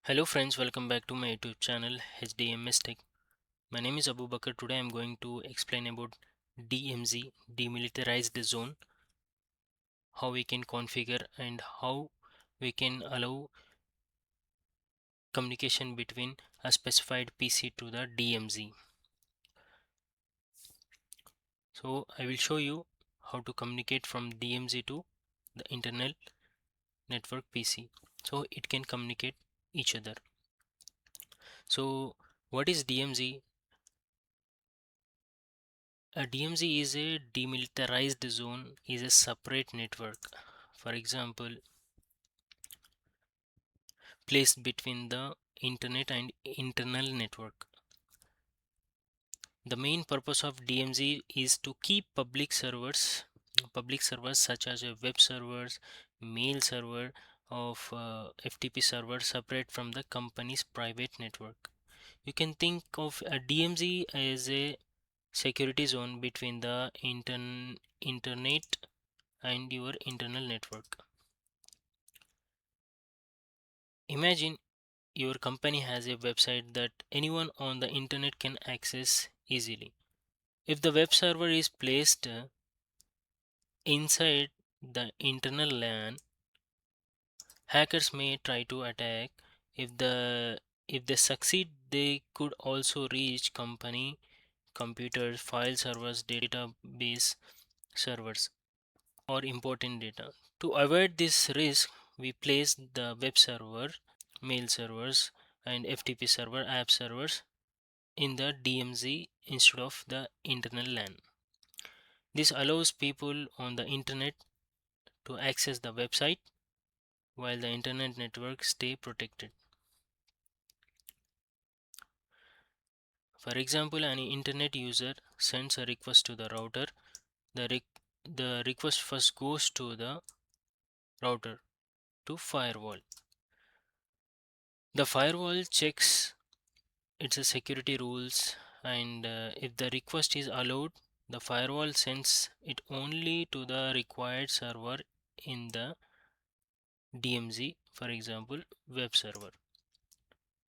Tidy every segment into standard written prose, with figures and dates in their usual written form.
Hello friends, welcome back to my YouTube channel HDMS Tech. My name is Abubakar. Today I'm going to explain about DMZ, demilitarized zone, how we can configure and how we can allow communication between a specified PC to the DMZ. So I will show you how to communicate from DMZ to the internal network PC. So it can communicate each other. So what is DMZ? A DMZ is a demilitarized zone, is a separate network, for example, placed between the internet and internal network. The main purpose of DMZ is to keep public servers such as web servers, mail server of FTP server separate from the company's private network. You can think of a DMZ as a security zone between the internet and your internal network. Imagine your company has a website that anyone on the internet can access easily. If the web server is placed inside the internal LAN, hackers may try to attack. If the if they succeed, they could also reach company computers, file servers, database servers, or important data. To avoid this risk, we place the web server, mail servers, and FTP server, app servers in the DMZ instead of the internal LAN. This allows people on the internet to access the website while the internet network stay protected. For example, an internet user sends a request to the router. The request first goes to the router to firewall. The firewall checks its security rules, and if the request is allowed, the firewall sends it only to the required server in the DMZ, for example, web server.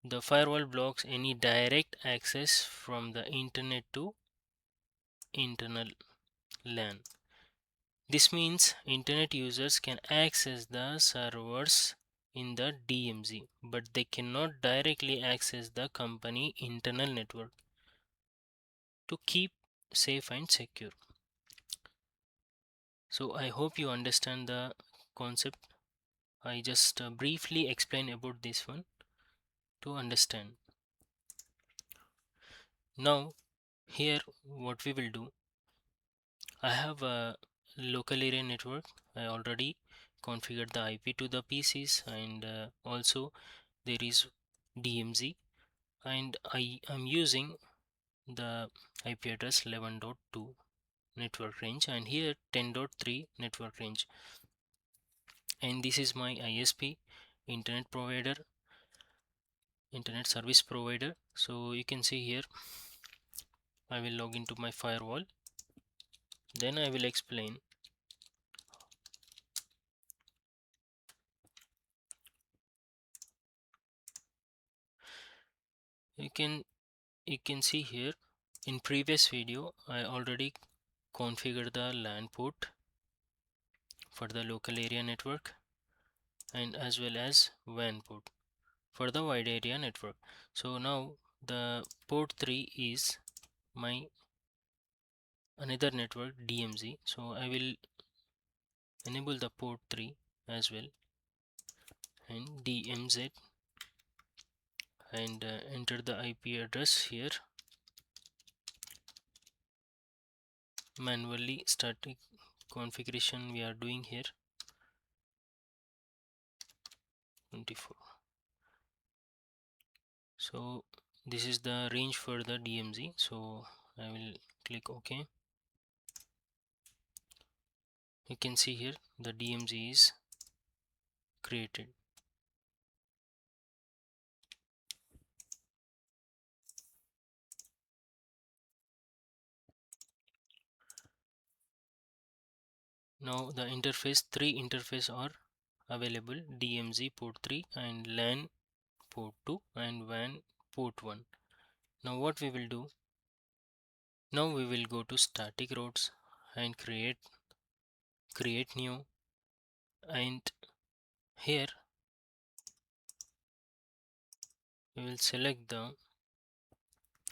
The firewall blocks any direct access from the internet to internal LAN. This means internet users can access the servers in the DMZ, but they cannot directly access the company internal network to keep safe and secure. So I hope you understand the concept. I just briefly explain about this one to understand. Now here what we will do, I have a local area network. I already configured the IP to the PCs, and also there is DMZ, and I am using the IP address 11.2 network range and here 10.3 network range, and this is my ISP, internet provider, internet service provider. So you can see here I will log into my firewall, then I will explain. You can see here in previous video I already configured the LAN port for the local area network and as well as WAN port for the wide area network. So now the port 3 is my another network DMZ, so I will enable the port 3 as well and DMZ and enter the IP address here, manually static configuration we are doing here 24. So this is the range for the DMZ, so I will click OK. You can see here the DMZ is created. Now the interface, three interface are available: DMZ port 3 and LAN port 2 and WAN port 1. Now what we will do, now we will go to static routes and create new, and here we will select the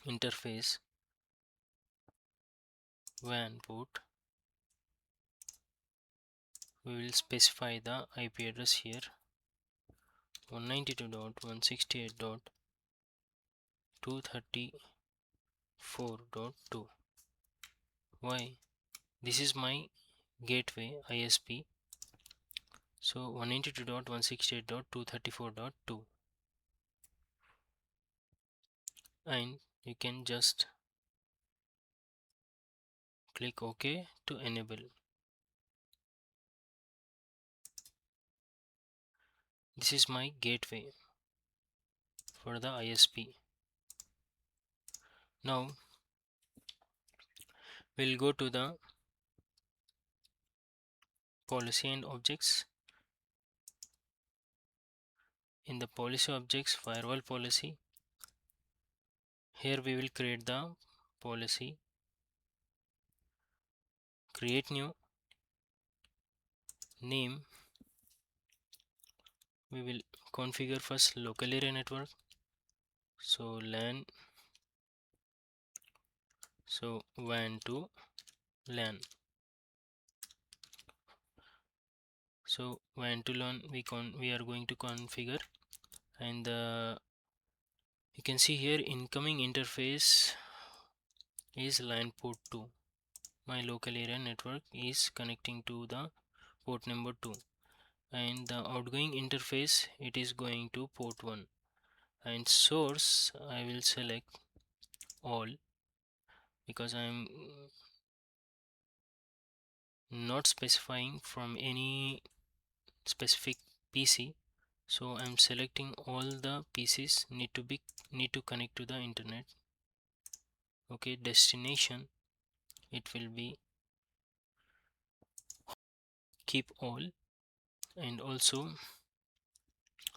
interface WAN port. We will specify the IP address here, 192.168.234.2. Why? This is my gateway ISP, so 192.168.234.2, and you can just click OK to enable. This is my gateway for the ISP. Now we'll go to the policy and objects. In the policy objects, firewall policy, here we will create the policy, create new, name, we will configure first local area network, so LAN, so WAN to LAN. So WAN to LAN we are going to configure, and you can see here incoming interface is LAN port 2. My local area network is connecting to the port number 2, and the outgoing interface, it is going to port 1, and source I will select all because I am not specifying from any specific PC, so I'm selecting all the PCs need to connect to the internet. Okay, destination, it will be keep all, and also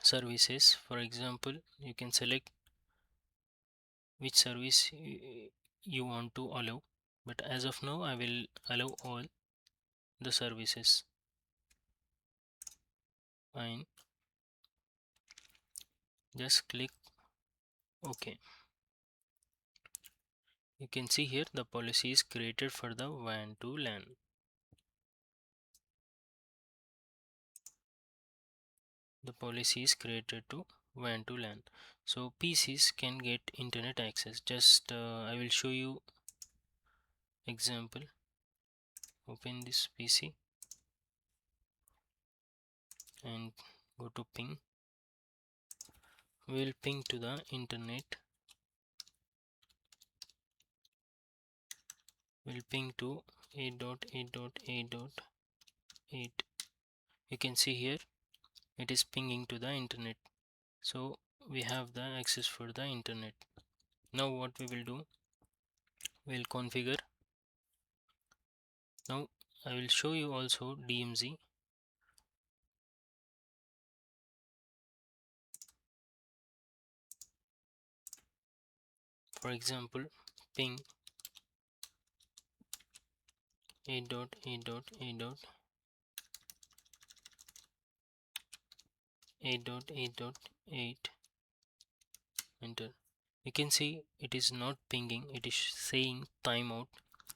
services, for example you can select which service you want to allow, but as of now I will allow all the services, and just click OK. You can see here the policy is created for the WAN to LAN. The policy is created to WAN to LAN, so PCs can get internet access. Just I will show you example. Open this PC and go to ping. We will ping to the internet. We'll ping to 8.8.8.8. You can see here it is pinging to the internet, so we have the access for the internet. Now what we will do, we'll configure. Now I will show you also DMZ. For example, ping 8.8.8.8, enter. You can see it is not pinging, it is saying timeout,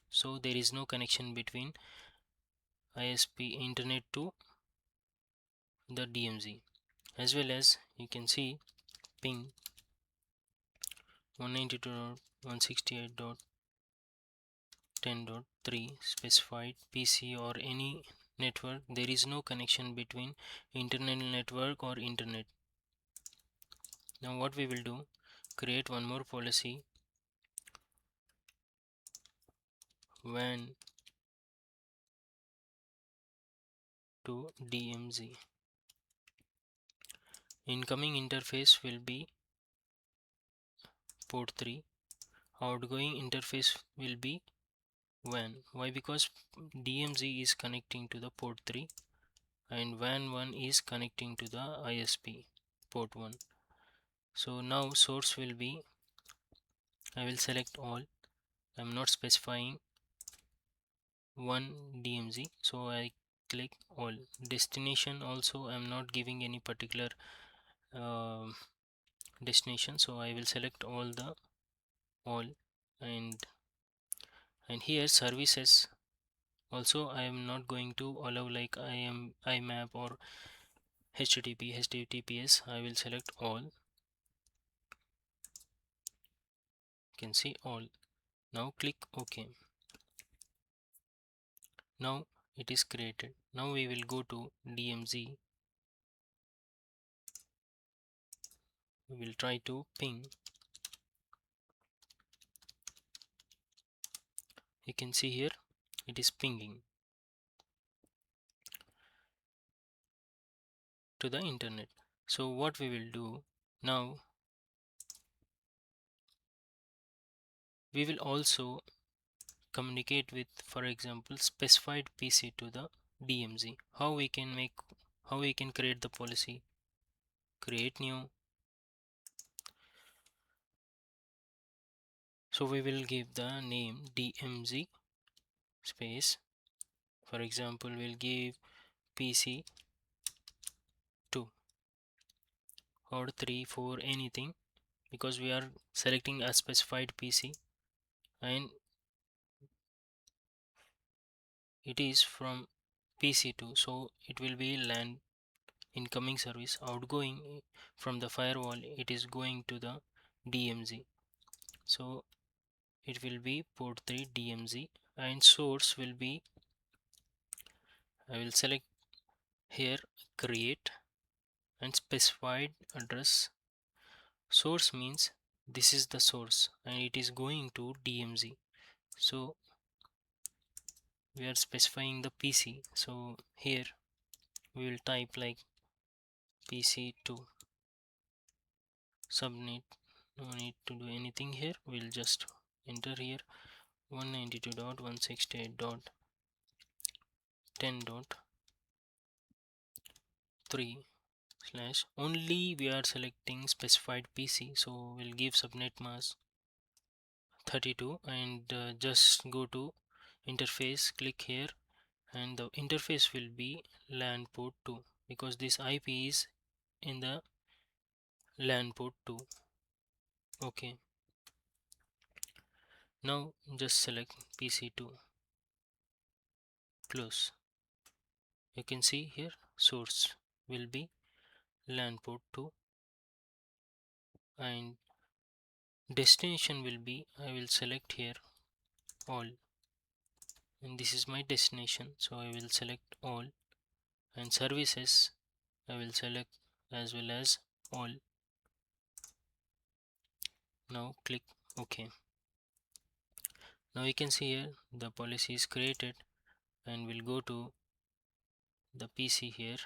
so there is no connection between ISP internet to the DMZ. As well as you can see ping 192.168.10.3 specified PC or any network, there is no connection between internal network or internet. Now what we will do, create one more policy, WAN to DMZ. Incoming interface will be port 3, outgoing interface will be WAN. Why? Because DMZ is connecting to the port 3 and WAN 1 is connecting to the ISP port 1. So now source will be, I will select all. I'm not specifying one DMZ, so I click all. Destination also I'm not giving any particular um destination, so I will select all. And here services also I am not going to allow, like I am IMAP or HTTPS. I will select all. You can see all. Now click OK. Now it is created. Now we will go to DMZ. We will try to ping. You can see here it is pinging to the internet. So what we will do now, we will also communicate with, for example, specified PC to the DMZ. How we can create the policy? Create new. So we will give the name DMZ space. For example, we'll give PC 2 or 3, 4, anything, because we are selecting a specified PC and it is from PC2, so it will be LAN incoming service. Outgoing from the firewall, it is going to the DMZ, so it will be port 3 DMZ. And source will be, I will select here create and specified address. Source means this is the source and it is going to DMZ, so we are specifying the PC. So here we will type like PC2 subnet. No need to do anything here, we'll just enter here 192.168.10.3 slash. Only we are selecting specified PC, so we'll give subnet mask 32 and just go to interface, click here, and the interface will be LAN port 2 because this IP is in the LAN port 2. Okay, now just select PC2, close. You can see here source will be LAN port 2 and destination will be, I will select here all, and this is my destination, so I will select all. And services I will select as well as all. Now click OK. Now you can see here the policy is created, and we'll go to the PC here,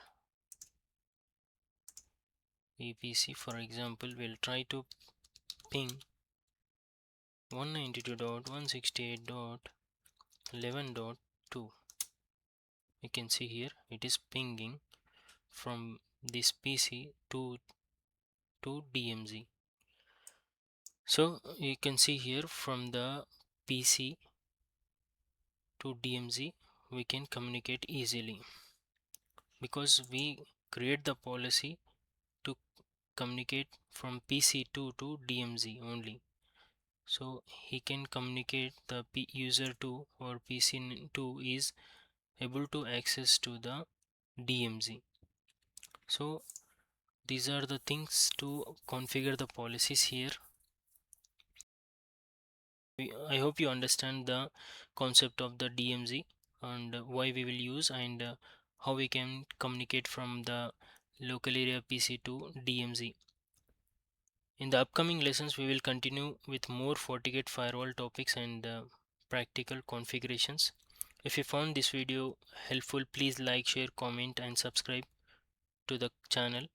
VPC. For example, we'll try to ping 192.168.11.2. You can see here it is pinging from this PC to DMZ. So you can see here from the PC to DMZ we can communicate easily because we create the policy to communicate from PC2 to DMZ only. So he can communicate, the user 2 or PC2 is able to access to the DMZ. So these are the things to configure the policies here. I hope you understand the concept of the DMZ and why we will use, and how we can communicate from the local area PC to DMZ. In the upcoming lessons, we will continue with more FortiGate firewall topics and practical configurations. If you found this video helpful, please like, share, comment, and subscribe to the channel.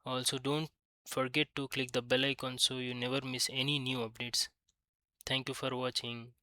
Also, don't forget to click the bell icon so you never miss any new updates. Thank you for watching.